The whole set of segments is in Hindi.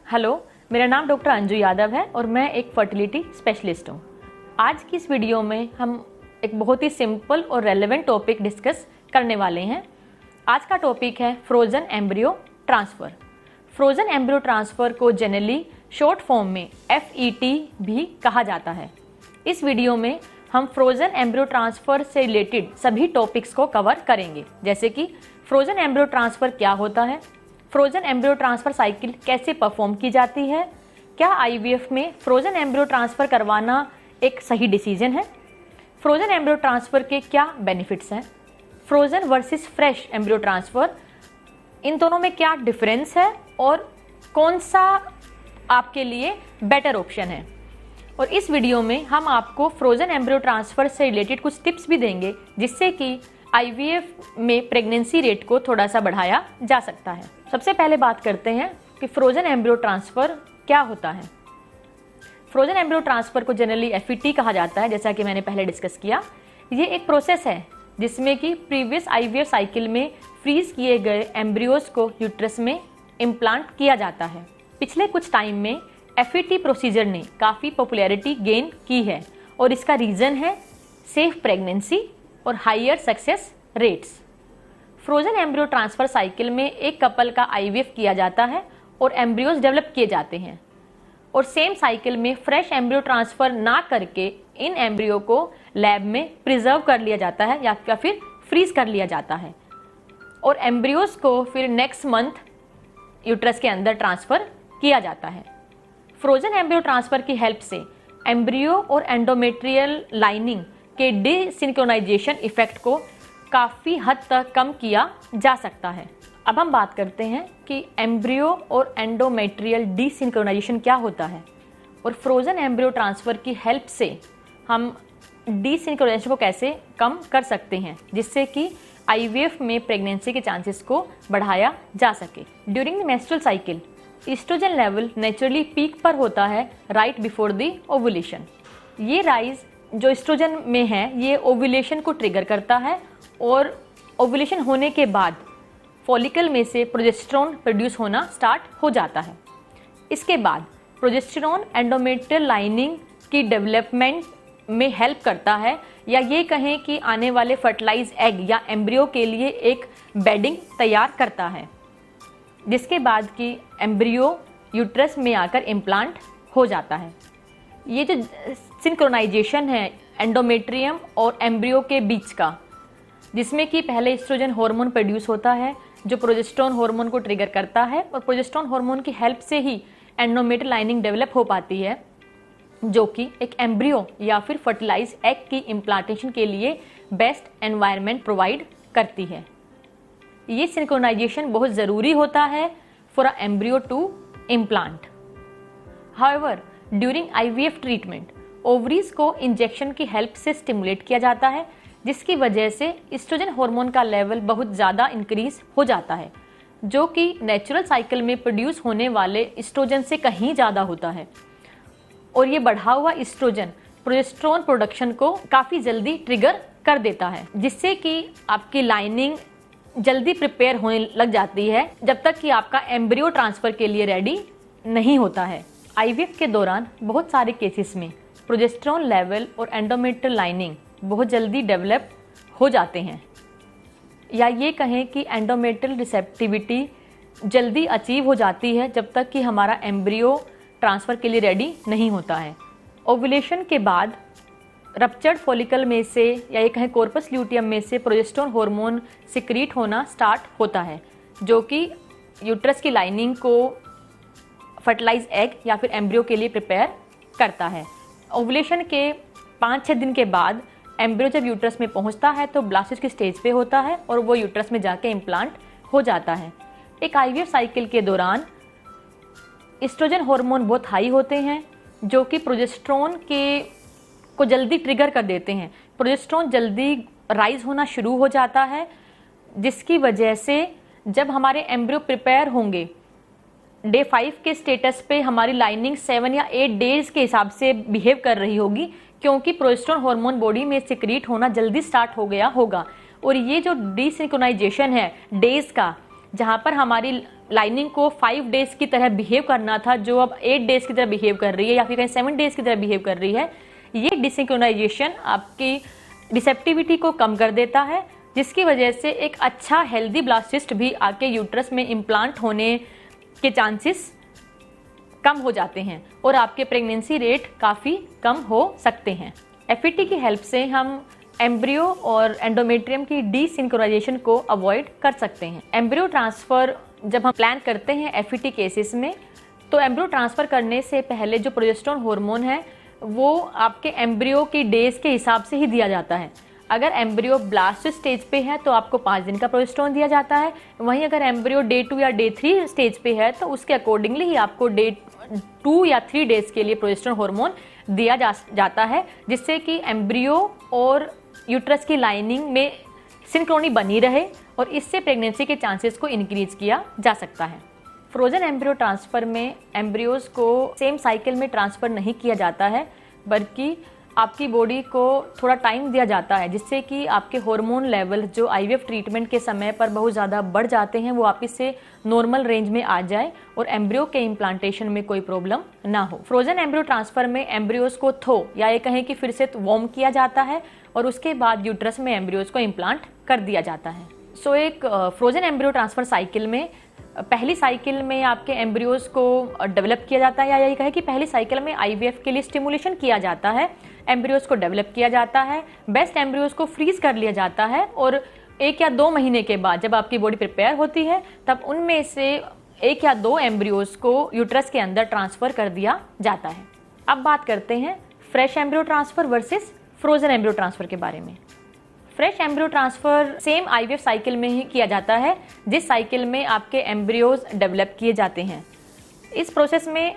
हेलो, मेरा नाम डॉक्टर अंजू यादव है और मैं एक फर्टिलिटी स्पेशलिस्ट हूँ। आज की इस वीडियो में हम एक बहुत ही सिंपल और रेलेवेंट टॉपिक डिस्कस करने वाले हैं। आज का टॉपिक है frozen embryo transfer. Frozen embryo transfer को जनरली शॉर्ट फॉर्म में FET भी कहा जाता है। इस वीडियो में हम फ्रोजन एम्ब्रियो ट्रांसफ़र से रिलेटेड सभी टॉपिक्स को कवर करेंगे, जैसे कि फ्रोजन एम्ब्रियो ट्रांसफ़र क्या होता है, फ्रोजन एम्ब्रियो ट्रांसफ़र साइकिल कैसे परफॉर्म की जाती है, क्या IVF में फ्रोजन एम्ब्रियो ट्रांसफ़र करवाना एक सही डिसीजन है, फ्रोजन एम्ब्रियो ट्रांसफ़र के क्या बेनिफिट्स हैं, frozen versus fresh embryo transfer, इन दोनों में क्या डिफरेंस है और कौन सा आपके लिए बेटर ऑप्शन है। और इस वीडियो में हम आपको फ्रोजन एम्ब्रियो ट्रांसफ़र से रिलेटेड कुछ टिप्स भी देंगे, जिससे कि IVF में प्रेगनेंसी रेट को थोड़ा सा बढ़ाया जा सकता है। सबसे पहले बात करते हैं कि फ्रोजन एम्ब्रियो ट्रांसफ़र क्या होता है। फ्रोजन एम्ब्रियो ट्रांसफ़र को जनरली FET कहा जाता है, जैसा कि मैंने पहले डिस्कस किया। ये एक प्रोसेस है जिसमें कि प्रीवियस IVF साइकिल में फ्रीज किए गए एम्ब्रियोज को यूट्रस में इम्प्लांट किया जाता है। पिछले कुछ टाइम में FET प्रोसीजर ने काफ़ी पॉपुलैरिटी गेन की है और इसका रीज़न है सेफ प्रेगनेंसी और higher success rates. Frozen embryo transfer cycle में एक कपल का IVF किया जाता है और एम्ब्रियोज डेवलप किए जाते हैं, और सेम साइकिल में फ्रेश एम्ब्रियो ट्रांसफ़र ना करके इन एम्ब्रियो को लैब में प्रिजर्व कर लिया जाता है या फिर फ्रीज कर लिया जाता है, और एम्ब्रियोज को फिर नेक्स्ट मंथ यूट्रस के अंदर ट्रांसफ़र किया जाता है। फ्रोजन एम्ब्रियो ट्रांसफ़र की हेल्प से एम्ब्रियो और एंडोमेट्रियल लाइनिंग के डिसिंक्रोनाइजेशन इफेक्ट को काफ़ी हद तक कम किया जा सकता है। अब हम बात करते हैं कि एम्ब्रियो और एंडोमेट्रियल डिसिंक्रोनाइजेशन क्या होता है और फ्रोजन एम्ब्रियो ट्रांसफ़र की हेल्प से हम डिसिंक्रोनाइजेशन को कैसे कम कर सकते हैं, जिससे कि IVF में प्रेगनेंसी के चांसेस को बढ़ाया जा सके। During the menstrual cycle estrogen level naturally peak पर होता है राइट बिफोर द ओवुलेशन। ये राइज जो एस्ट्रोजन में है ये ओवुलेशन को ट्रिगर करता है, और ओवुलेशन होने के बाद फॉलिकल में से प्रोजेस्टेरोन प्रोड्यूस होना स्टार्ट हो जाता है। इसके बाद प्रोजेस्टेरोन एंडोमेट्रियल लाइनिंग की डेवलपमेंट में हेल्प करता है, या ये कहें कि आने वाले फर्टिलाइज एग या एम्ब्रियो के लिए एक बेडिंग तैयार करता है, जिसके बाद कि एम्ब्रियो यूट्रस में आकर इम्प्लांट हो जाता है। ये जो सिंक्रोनाइजेशन है एंडोमेट्रियम और एम्ब्रियो के बीच का, जिसमें कि पहले एस्ट्रोजन हार्मोन प्रोड्यूस होता है जो प्रोजेस्टेरोन हार्मोन को ट्रिगर करता है, और प्रोजेस्टेरोन हार्मोन की हेल्प से ही एंडोमेट्रियल लाइनिंग डेवलप हो पाती है, जो कि एक एम्ब्रियो या फिर फर्टिलाइज एग की इम्प्लांटेशन के लिए बेस्ट एनवायरनमेंट प्रोवाइड करती है। ये सिंक्रोनाइजेशन बहुत ज़रूरी होता है for a embryo to implant. However during IVF treatment ovaries को इंजेक्शन की हेल्प से स्टिमुलेट किया जाता है, जिसकी वजह से एस्ट्रोजन हार्मोन का लेवल बहुत ज़्यादा इंक्रीज हो जाता है, जो कि नेचुरल साइकिल में प्रोड्यूस होने वाले एस्ट्रोजन से कहीं ज़्यादा होता है। और ये बढ़ा हुआ एस्ट्रोजन प्रोजेस्टेरोन प्रोडक्शन को काफ़ी जल्दी ट्रिगर कर देता है, जिससे कि आपकी लाइनिंग जल्दी प्रिपेयर होने लग जाती है, जब तक कि आपका एम्ब्रियो ट्रांसफ़र के लिए रेडी नहीं होता है। IVF के दौरान बहुत सारे केसेस में प्रोजेस्टेरोन लेवल और एंडोमेट्रियल लाइनिंग बहुत जल्दी डेवलप हो जाते हैं, या ये कहें कि एंडोमेट्रियल रिसेप्टिविटी जल्दी अचीव हो जाती है जब तक कि हमारा एम्ब्रियो ट्रांसफ़र के लिए रेडी नहीं होता है। ओवुलेशन के बाद रप्चर्ड फॉलिकल में से या ये कहें कॉर्पस ल्यूटियम में से प्रोजेस्टेरोन हार्मोन सिक्रीट होना स्टार्ट होता है, जो कि यूट्रस की लाइनिंग को फर्टिलाइज एग या फिर एम्ब्रियो के लिए प्रिपेयर करता है। ओवुलेशन के 5-6 दिन के बाद एम्ब्रियो जब यूट्रस में पहुंचता है तो ब्लास्टोसिस की स्टेज पे होता है और वो यूट्रस में जाके इम्प्लांट हो जाता है। एक IVF साइकिल के दौरान एस्ट्रोजन हार्मोन बहुत हाई होते हैं, जो कि प्रोजेस्टेरोन को जल्दी ट्रिगर कर देते हैं। प्रोजेस्टेरोन जल्दी राइज होना शुरू हो जाता है, जिसकी वजह से जब हमारे एम्ब्रियो प्रिपेयर होंगे डे 5 के स्टेटस पे हमारी लाइनिंग 7 या 8 डेज के हिसाब से बिहेव कर रही होगी, क्योंकि प्रोजेस्टेरोन हार्मोन बॉडी में सिक्रीट होना जल्दी स्टार्ट हो गया होगा। और ये जो डिसिंक्रोनाइजेशन है डेज का, जहाँ पर हमारी लाइनिंग को 5 डेज की तरह बिहेव करना था, जो अब 8 डेज की तरह बिहेव कर रही है या फिर कहीं 7 डेज की तरह बिहेव कर रही है, ये डिसिंक्रोनाइजेशन आपकी रिसेप्टिविटी को कम कर देता है, जिसकी वजह से एक अच्छा हेल्दी ब्लास्टिस्ट भी आपके यूट्रस में इम्प्लांट होने के चांसेस कम हो जाते हैं और आपके प्रेगनेंसी रेट काफ़ी कम हो सकते हैं। एफईटी की हेल्प से हम एम्ब्रियो और एंडोमेट्रियम की डिसिंक्रोनाइजेशन को अवॉइड कर सकते हैं। एम्ब्रियो ट्रांसफ़र जब हम प्लान करते हैं एफईटी केसेस में, तो एम्ब्रियो ट्रांसफ़र करने से पहले जो प्रोजेस्टेरोन हार्मोन है वो आपके एम्ब्रियो की डेज के हिसाब से ही दिया जाता है। अगर एम्ब्रियो ब्लास्ट स्टेज पे है तो आपको 5 दिन का प्रोजेस्टेरोन दिया जाता है। वहीं अगर एम्ब्रियो डे 2 या डे 3 स्टेज पे है तो उसके अकॉर्डिंगली ही आपको डे 2 या 3 डेज के लिए प्रोजेस्टेरोन हार्मोन दिया जाता है, जिससे कि एम्ब्रियो और यूट्रस की लाइनिंग में सिंक्रोनी बनी रहे और इससे प्रेगनेंसी के चांसेस को इंक्रीज किया जा सकता है। फ्रोजन एम्ब्रियो ट्रांसफ़र में एम्ब्रियोज को सेम साइकिल में ट्रांसफ़र नहीं किया जाता है, बल्कि आपकी बॉडी को थोड़ा टाइम दिया जाता है, जिससे कि आपके हार्मोन लेवल जो आईवीएफ ट्रीटमेंट के समय पर बहुत ज़्यादा बढ़ जाते हैं वो वापस से नॉर्मल रेंज में आ जाए और एम्ब्रियो के इम्प्लांटेशन में कोई प्रॉब्लम ना हो। फ्रोजन एम्ब्रियो ट्रांसफ़र में एम्ब्रियोज को थो या ये कहें कि फिर से वार्म किया जाता है और उसके बाद यूट्रस में एम्ब्रियोज को इम्प्लांट कर दिया जाता है। सो एक फ्रोजन एम्ब्रियो ट्रांसफ़र साइकिल में पहली साइकिल में आपके एम्ब्रियोज को डेवलप किया जाता है, या यही कहे कि पहली साइकिल में आईवीएफ के लिए स्टिमुलेशन किया जाता है, एम्ब्रियोज को डेवलप किया जाता है, बेस्ट एम्ब्रियोज को फ्रीज कर लिया जाता है और 1 या 2 महीने के बाद जब आपकी बॉडी प्रिपेयर होती है तब उनमें से 1 या 2 एम्ब्रियोज को यूट्रस के अंदर ट्रांसफ़र कर दिया जाता है। अब बात करते हैं fresh embryo transfer versus frozen embryo transfer के बारे में। Fresh embryo transfer same IVF cycle में ही किया जाता है, जिस साइकिल में आपके एम्ब्रियोज डेवलप किए जाते हैं। इस प्रोसेस में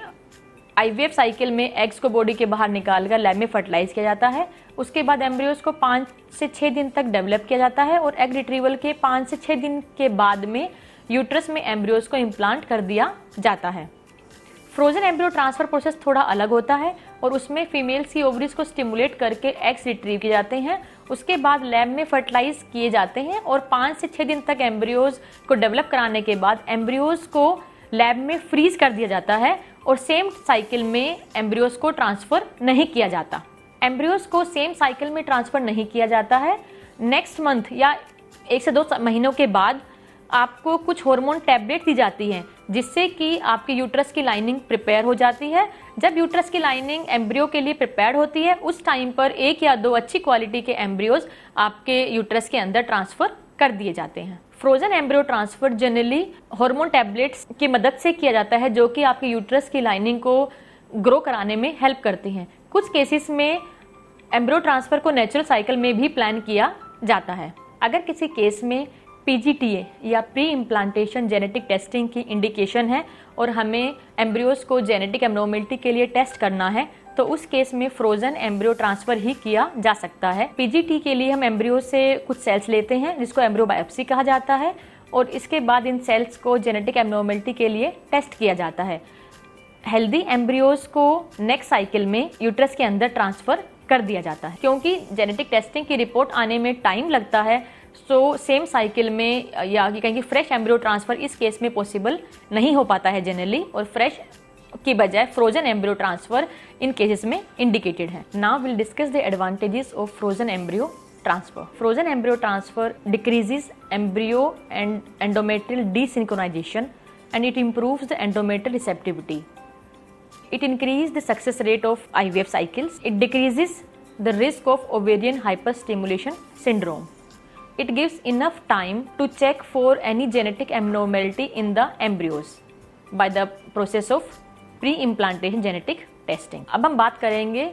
आईवीएफ साइकिल में एग्स को बॉडी के बाहर निकालकर लैब में फर्टिलाइज किया जाता है। उसके बाद एम्ब्रियोज को 5 से 6 दिन तक डेवलप किया जाता है और एग रिट्रीवल के 5 से 6 दिन के बाद में यूट्रस में एम्ब्रियोज को इम्प्लांट कर दिया जाता है। फ्रोजन एम्ब्रियो ट्रांसफ़र प्रोसेस थोड़ा अलग होता है और उसमें फीमेल्स की ओवरीज को स्टिमुलेट करके एग्स रिट्रीव किए जाते हैं, उसके बाद लैब में फर्टिलाइज किए जाते हैं और 5 से 6 दिन तक एम्ब्रियोज को डेवलप कराने के बाद एम्ब्रियोज को लैब में फ्रीज कर दिया जाता है और सेम साइकिल में एम्ब्रियोज को ट्रांसफ़र नहीं किया जाता। एम्ब्रियोज को सेम साइकिल में ट्रांसफ़र नहीं किया जाता है। नेक्स्ट मंथ या 1 से 2 महीनों के बाद आपको कुछ हार्मोन टैबलेट दी जाती हैं, जिससे कि आपकी यूट्रस की लाइनिंग प्रिपेयर हो जाती है। जब यूट्रस की लाइनिंग एम्ब्रियो के लिए प्रिपेयर होती है उस टाइम पर 1 या 2 अच्छी क्वालिटी के एम्ब्रियोज आपके यूट्रस के अंदर ट्रांसफ़र कर दिए जाते हैं। Frozen embryo transfer generally hormone tablets की मदद से किया जाता है, जो कि आपकी यूट्रस की लाइनिंग को ग्रो कराने में हेल्प करती हैं। कुछ केसेस में एम्ब्रियो ट्रांसफ़र को नेचुरल साइकिल में भी प्लान किया जाता है। अगर किसी केस में पीजीटीए या प्री इम्प्लांटेशन जेनेटिक टेस्टिंग की इंडिकेशन है और हमें एम्ब्रियोज को जेनेटिक एब्नॉर्मलिटी के लिए टेस्ट करना है, तो उस केस में फ्रोजन एम्ब्रियो ट्रांसफ़र ही किया जा सकता है। पीजीटी के लिए हम एम्ब्रियो से कुछ सेल्स लेते हैं जिसको एम्ब्रियो बायोप्सी कहा जाता है और इसके बाद इन सेल्स को जेनेटिक एब्नॉर्मलिटी के लिए टेस्ट किया जाता है। हेल्दी एम्ब्रियोज को नेक्स्ट साइकिल में यूट्रस के अंदर ट्रांसफ़र कर दिया जाता है। क्योंकि जेनेटिक टेस्टिंग की रिपोर्ट आने में टाइम लगता है, सो सेम साइकिल में या कहेंगे फ्रेश एम्ब्रियो ट्रांसफ़र इस केस में पॉसिबल नहीं हो पाता है जनरली, और फ्रेश की बजाय फ्रोजन एम्ब्रियो ट्रांसफ़र इन केसेस में इंडिकेटेड है। Now will discuss the advantages of frozen embryo transfer. Frozen embryo transfer decreases embryo and endometrial desynchronization and it improves the endometrial receptivity. It increases the success rate of IVF cycles. It decreases the risk of ovarian hyperstimulation syndrome. It gives enough time to check for any genetic abnormality in the embryos by the process of pre-implantation genetic testing. अब हम बात करेंगे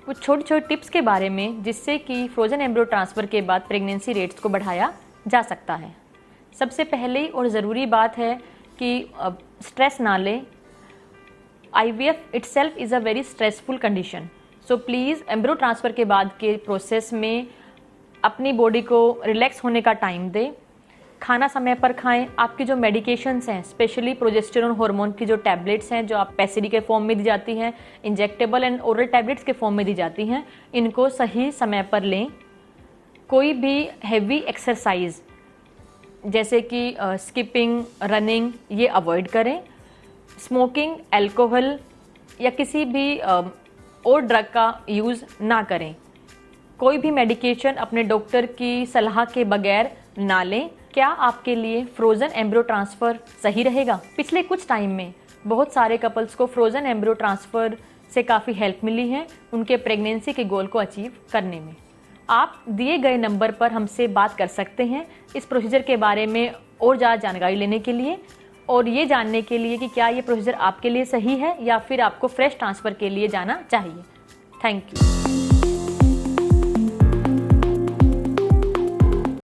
कुछ छोटे छोटे टिप्स के बारे में जिससे कि फ्रोजन एम्ब्रियो ट्रांसफ़र के बाद प्रेगनेंसी रेट्स को बढ़ाया जा सकता है। सबसे पहले और ज़रूरी बात है कि स्ट्रेस ना लें। IVF itself is a very stressful condition. So please embryo transfer के बाद के प्रोसेस में अपनी बॉडी को रिलैक्स होने का टाइम दें। खाना समय पर खाएं। आपकी जो मेडिकेशंस हैं, स्पेशली प्रोजेस्टेरोन हार्मोन की जो टैबलेट्स हैं जो आप पैसिडी के फॉर्म में दी जाती हैं, इंजेक्टेबल एंड ओरल टैबलेट्स के फॉर्म में दी जाती हैं, इनको सही समय पर लें। कोई भी हैवी एक्सरसाइज जैसे कि स्किपिंग, रनिंग, ये अवॉइड करें। स्मोकिंग, अल्कोहल या किसी भी और ड्रग का यूज़ ना करें। कोई भी मेडिकेशन अपने डॉक्टर की सलाह के बगैर ना लें। क्या आपके लिए फ्रोज़न एम्ब्रियो ट्रांसफ़र सही रहेगा? पिछले कुछ टाइम में बहुत सारे कपल्स को फ्रोज़न एम्ब्रियो ट्रांसफ़र से काफ़ी हेल्प मिली है उनके प्रेगनेंसी के गोल को अचीव करने में। आप दिए गए नंबर पर हमसे बात कर सकते हैं इस प्रोसीजर के बारे में और ज़्यादा जानकारी लेने के लिए और ये जानने के लिए कि क्या ये प्रोसीजर आपके लिए सही है या फिर आपको फ्रेश ट्रांसफ़र के लिए जाना चाहिए। Thank you.